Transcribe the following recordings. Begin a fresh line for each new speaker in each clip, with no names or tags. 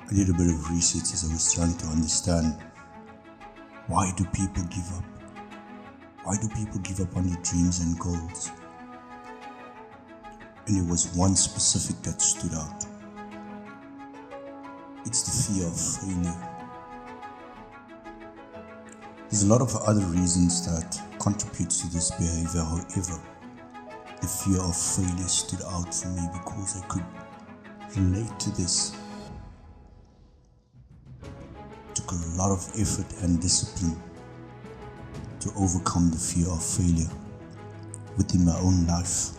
I did a bit of research as I was trying to understand, why do people give up? Why do people give up on their dreams and goals? And there was one specific that stood out. It's the fear of failure. There's a lot of other reasons that contribute to this behavior. However, the fear of failure stood out for me because I could relate to this. It took a lot of effort and discipline to overcome the fear of failure within my own life.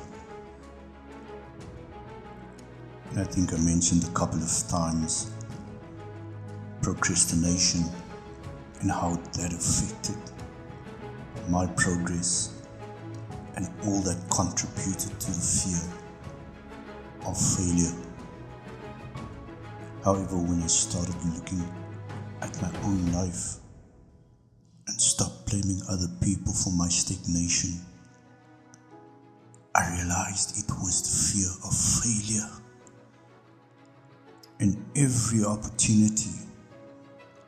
And I think I mentioned a couple of times procrastination and how that affected my progress and all that contributed to the fear of failure. However, when I started looking at my own life and stopped blaming other people for my stagnation, I realized it was the fear of failure. And every opportunity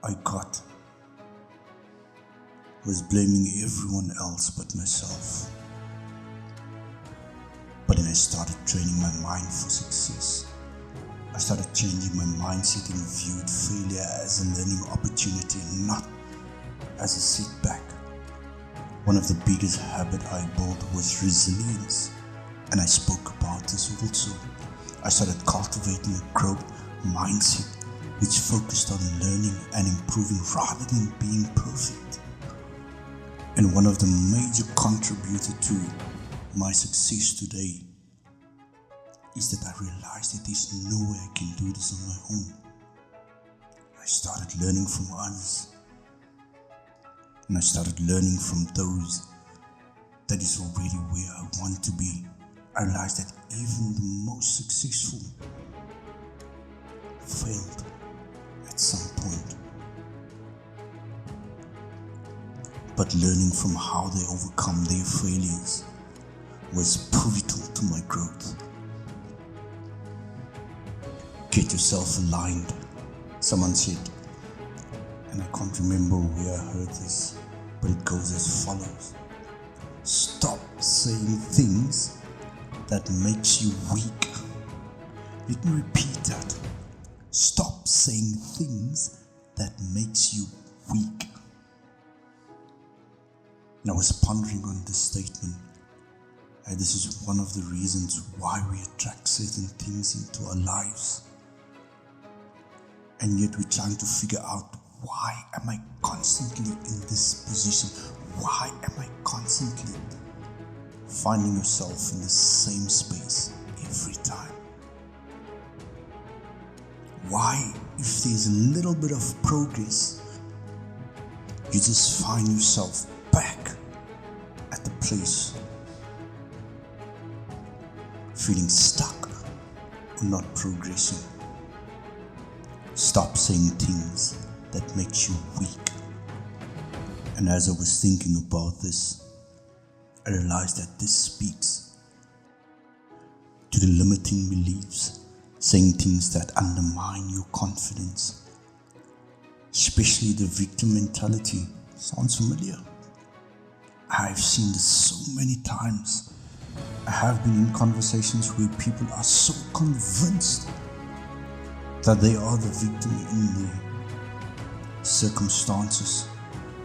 I got was blaming everyone else but myself. But then I started training my mind for success. I started changing my mindset and viewed failure as a learning opportunity, not as a setback. One of the biggest habits I built was resilience, and I spoke about this also. I started cultivating a growth mindset which focused on learning and improving rather than being perfect. And one of the major contributors to my success today is that I realized that there's no way I can do this on my own. I started learning from others, and I started learning from those that is already where I want to be. I realized that even the most successful failed at some point. But learning from how they overcome their failures was pivotal to my growth. Get yourself aligned, someone said, and I can't remember where I heard this, but it goes as follows. Stop saying things that makes you weak. Let me repeat that. Stop saying things that makes you weak. And I was pondering on this statement. And this is one of the reasons why we attract certain things into our lives. And yet we're trying to figure out, why am I constantly in this position? Why am I constantly finding yourself in the same space every time? Why, if there's a little bit of progress, you just find yourself back at the place, feeling stuck or not progressing? Stop saying things that makes you weak. And as I was thinking about this, I realized that this speaks to the limiting beliefs, saying things that undermine your confidence, especially the victim mentality. Sounds familiar? I've seen this so many times. I have been in conversations where people are so convinced that they are the victim in their circumstances,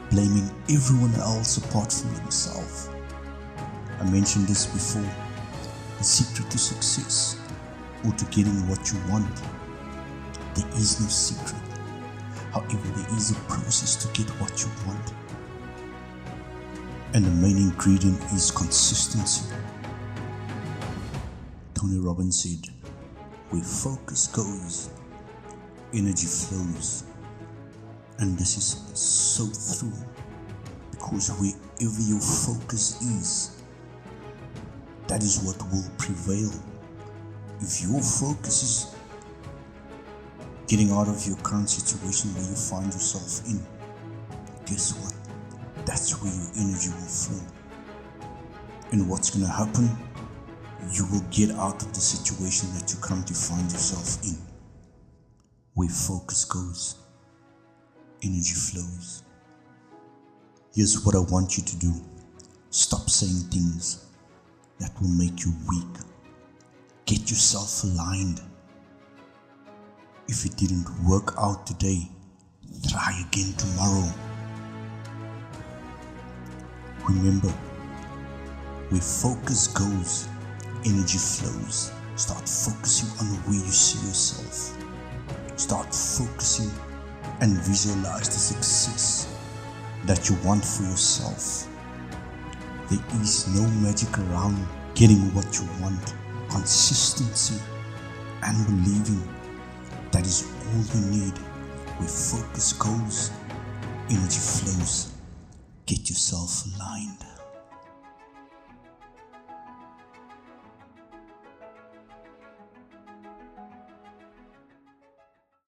blaming everyone else apart from themselves. I mentioned this before. The secret to success, or to getting what you want, there is no secret. However, there is a process to get what you want. And the main ingredient is consistency. Tony Robbins said, where focus goes, energy flows. And this is so true, because wherever your focus is, that is what will prevail. If your focus is getting out of your current situation where you find yourself in, guess what? That's where your energy will flow. And what's going to happen? You will get out of the situation that you currently find yourself in. Where focus goes, energy flows. Here's what I want you to do. Stop saying things that will make you weak. Get yourself aligned. If it didn't work out today, try again tomorrow. Remember, where focus goes, energy flows. Start focusing on where you see yourself. Start focusing and visualize the success that you want for yourself. There is no magic around getting what you want. Consistency and believing, that is all you need. Where focus goes, energy flows. Get yourself aligned.